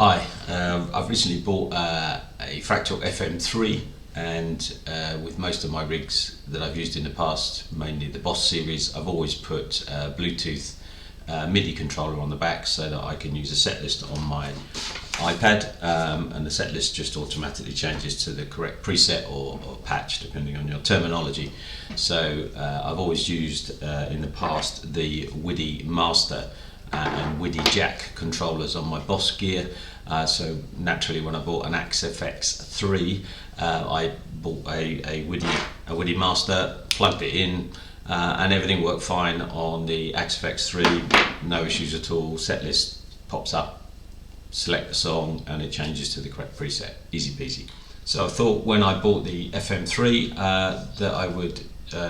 Hi, I've recently bought a Fractal FM3, and with most of my rigs that I've used in the past, mainly the Boss series, I've always put a Bluetooth MIDI controller on the back so that I can use a setlist on my iPad, and the setlist just automatically changes to the correct preset or patch depending on your terminology. So I've always used in the past the BT Master and BT Jack controllers on my Boss gear. So naturally, when I bought an AXeFX3, I bought a BT Master, plugged it in, and everything worked fine on the AXeFX3. No issues at all. Setlist pops up, select the song, and it changes to the correct preset. Easy peasy. So I thought when I bought the FM3 that I would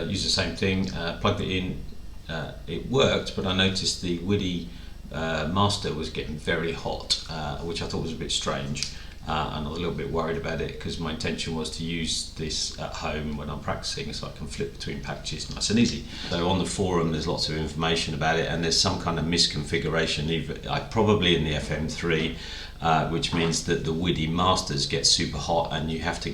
use the same thing. Plugged it in. It worked, but I noticed the BT Master was getting very hot, which I thought was a bit strange, and I was a little bit worried about it because my intention was to use this at home when I'm practicing so I can flip between patches nice and easy. So on the forum there's lots of information about it, and there's some kind of misconfiguration, probably in the FM3, which means that the BT Masters get super hot and you have to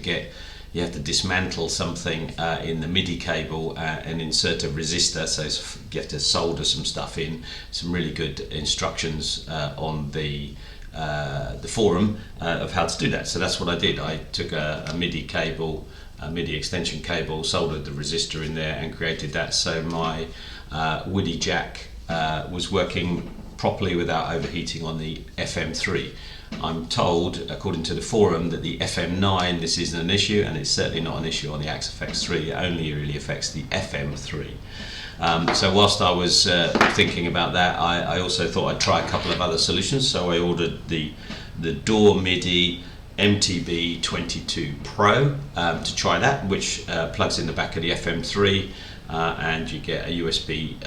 dismantle something in the MIDI cable and insert a resistor, so you have to solder some stuff in. Some really good instructions on the forum of how to do that. So that's what I did. I took a MIDI cable, a MIDI extension cable, soldered the resistor in there and created that so my BT Jack was working properly without overheating on the FM3. I'm told, according to the forum, that the FM9 this isn't an issue, and it's certainly not an issue on the AXeFX3. It only really affects the FM3. So whilst I was thinking about that, I also thought I'd try a couple of other solutions. So I ordered the DAW MIDI MTB22 Pro to try that, which plugs in the back of the FM3. And you get a USB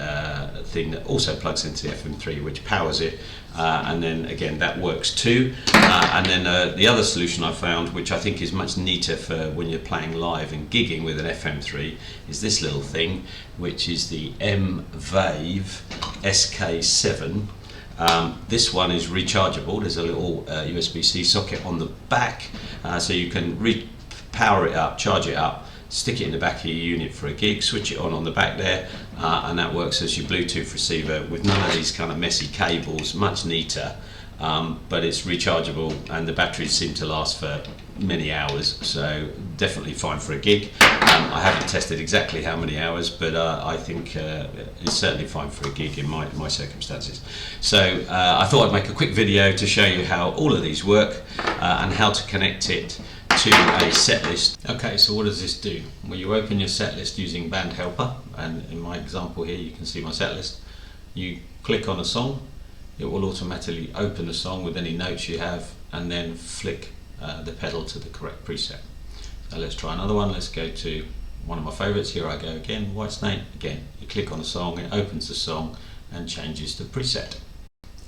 thing that also plugs into the FM3, which powers it, and then again that works too. And then the other solution I found, which I think is much neater for when you're playing live and gigging with an FM3, is this little thing, which is the M-Wave SK7. This one is rechargeable. There's a little USB-C socket on the back, so you can power it up, charge it up, stick it in the back of your unit for a gig, switch it on the back there, and that works as your Bluetooth receiver with none of these kind of messy cables. Much neater, but it's rechargeable and the batteries seem to last for many hours, so definitely fine for a gig. I haven't tested exactly how many hours, but I think it's certainly fine for a gig in my circumstances. So I thought I'd make a quick video to show you how all of these work and how to connect it to a set list. Okay, so what does this do? Well, you open your set list using Bandhelper, and in my example here you can see my set list. You click on a song, it will automatically open the song with any notes you have and then flick the pedal to the correct preset. So let's try another one. Let's go to one of my favourites. Here I go again, Whitesnake. Again, you click on the song, it opens the song and changes the preset.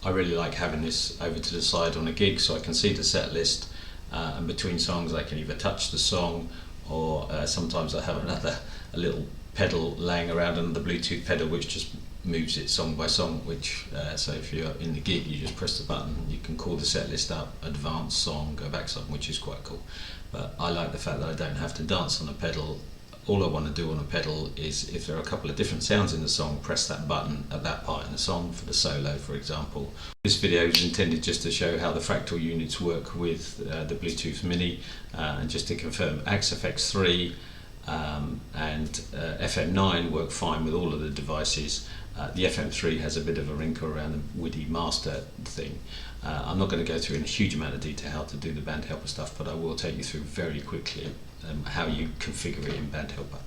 I really like having this over to the side on a gig so I can see the set list. And between songs I can either touch the song, or sometimes I have a little pedal laying around under the Bluetooth pedal which just moves it song by song, which so if you're in the gig you just press the button, you can call the set list up, advance song, go back song, which is quite cool. But I like the fact that I don't have to dance on a pedal. All I want to do on a pedal is, if there are a couple of different sounds in the song, press that button at that part in the song for the solo, for example. This video is intended just to show how the Fractal units work with the Bluetooth Mini, and just to confirm, AXeFX3 and FM9 work fine with all of the devices. The FM3 has a bit of a wrinkle around the BT Master thing. I'm not going to go through in a huge amount of detail how to do the Bandhelper stuff, but I will take you through very quickly how you configure it in Bandhelper.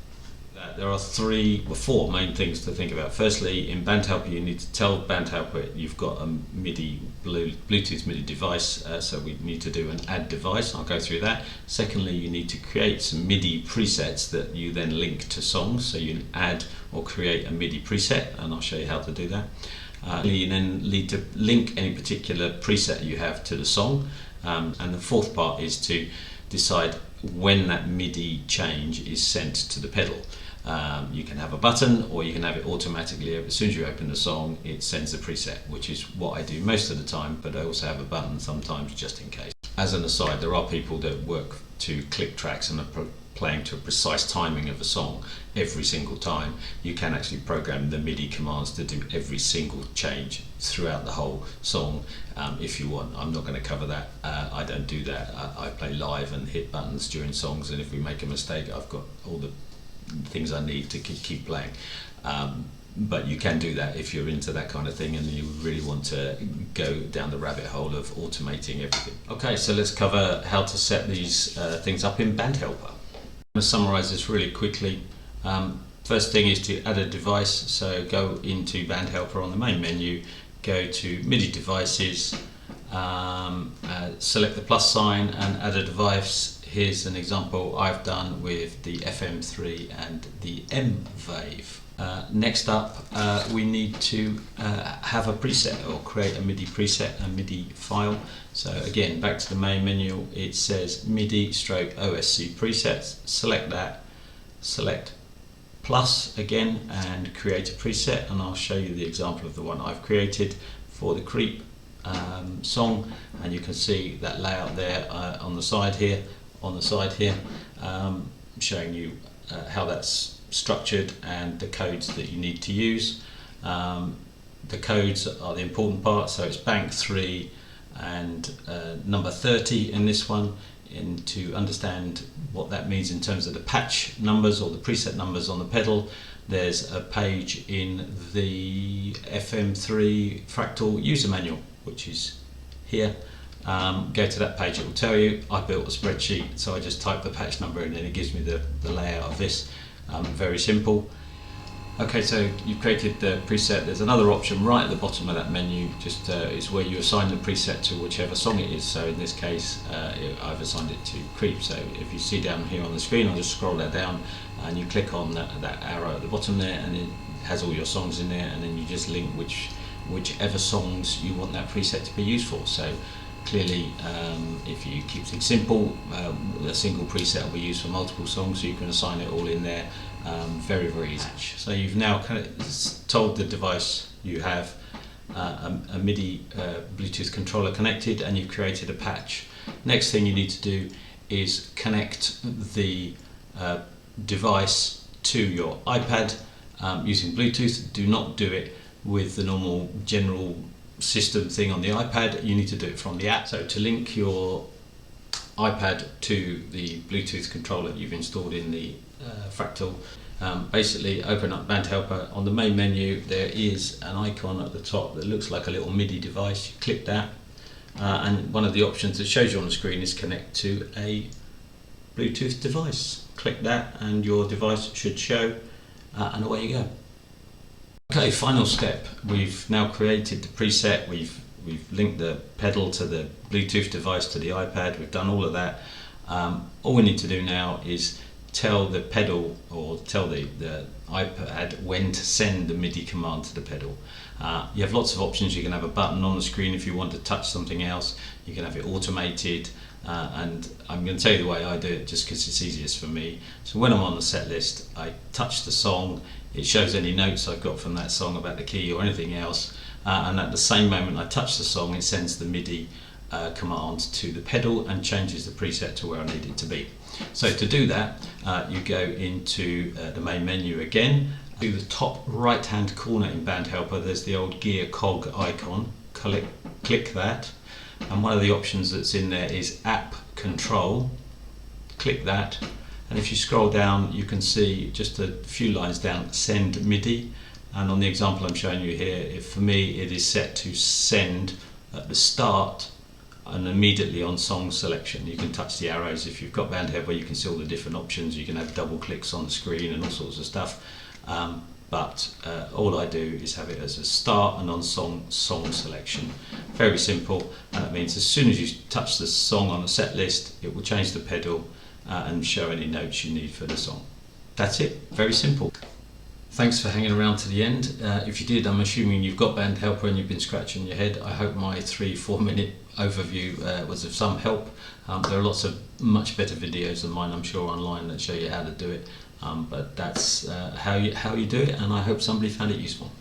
There are four main things to think about. Firstly, in Bandhelper you need to tell Bandhelper you've got a Bluetooth MIDI device, so we need to do an add device. I'll go through that. Secondly, you need to create some MIDI presets that you then link to songs, so you add or create a MIDI preset, and I'll show you how to do that. You then need to link any particular preset you have to the song, and the fourth part is to decide when that MIDI change is sent to the pedal. You can have a button, or you can have it automatically. As soon as you open the song, it sends the preset, which is what I do most of the time, but I also have a button sometimes just in case. As an aside, there are people that work to click tracks and are playing to a precise timing of a song every single time. You can actually program the MIDI commands to do every single change throughout the whole song if you want. I'm not going to cover that. I don't do that. I play live and hit buttons during songs, and if we make a mistake, I've got all the things I need to keep playing. But you can do that if you're into that kind of thing and you really want to go down the rabbit hole of automating everything. Okay, so let's cover how to set these things up in Bandhelper. I'm going to summarize this really quickly. First thing is to add a device, so go into Bandhelper on the main menu, go to MIDI devices, select the plus sign and add a device. Here's an example I've done with the FM3 and the M-Wave. Next up, we need to have a preset or create a MIDI preset, a MIDI file. So again, back to the main menu, it says MIDI/OSC presets. Select that, select plus again and create a preset, and I'll show you the example of the one I've created for the Creep song, and you can see that layout there on the side here, showing you how that's structured and the codes that you need to use. The codes are the important part, so it's bank 3 and number 30 in this one, and to understand what that means in terms of the patch numbers or the preset numbers on the pedal, there's a page in the FM3 Fractal user manual, which is here. Go to that page, it will tell you. I built a spreadsheet, so I just type the patch number in and it gives me the layout of this. Very simple. Okay, so you've created the preset. There's another option right at the bottom of that menu, just is where you assign the preset to whichever song it is. So in this case, I've assigned it to Creep. So if you see down here on the screen, I'll just scroll that down and you click on that arrow at the bottom there, and it has all your songs in there, and then you just link whichever songs you want that preset to be used for. So clearly, if you keep things simple, a single preset will be used for multiple songs, so you can assign it all in there. Very, very easy. So you've now kind of told the device you have a MIDI Bluetooth controller connected, and you've created a patch. Next thing you need to do is connect the device to your iPad using Bluetooth. Do not do it with the normal general system thing on the iPad. You need to do it from the app. So to link your iPad to the Bluetooth controller you've installed in the Fractal, basically open up Bandhelper. On the main menu there is an icon at the top that looks like a little MIDI device. You click that, and one of the options that shows you on the screen is connect to a Bluetooth device. Click that and your device should show, and away you go. Okay, final step. We've now created the preset, we've linked the pedal to the Bluetooth device to the iPad, we've done all of that. All we need to do now is tell the pedal, or tell the iPad when to send the MIDI command to the pedal. You have lots of options. You can have a button on the screen if you want to touch something else. You can have it automated, and I'm going to tell you the way I do it just because it's easiest for me. So when I'm on the set list, I touch the song, it shows any notes I've got from that song about the key or anything else, and at the same moment I touch the song, it sends the MIDI command to the pedal and changes the preset to where I need it to be. So to do that, you go into the main menu again. To the top right hand corner in Bandhelper, there's the old gear cog icon. Click that, and one of the options that's in there is app control. Click that, and if you scroll down you can see just a few lines down, send MIDI, and on the example I'm showing you here, for me it is set to send at the start and immediately on song selection. You can touch the arrows. If you've got Bandhelper, you can see all the different options. You can have double clicks on the screen and all sorts of stuff, but all I do is have it as a start and on song selection. Very simple, and that means as soon as you touch the song on the set list, it will change the pedal and show any notes you need for the song. That's it, very simple. Thanks for hanging around to the end. If you did, I'm assuming you've got Bandhelper and you've been scratching your head. I hope my 3-4 minute overview was of some help. There are lots of much better videos than mine, I'm sure, online that show you how to do it. But that's how you do it, and I hope somebody found it useful.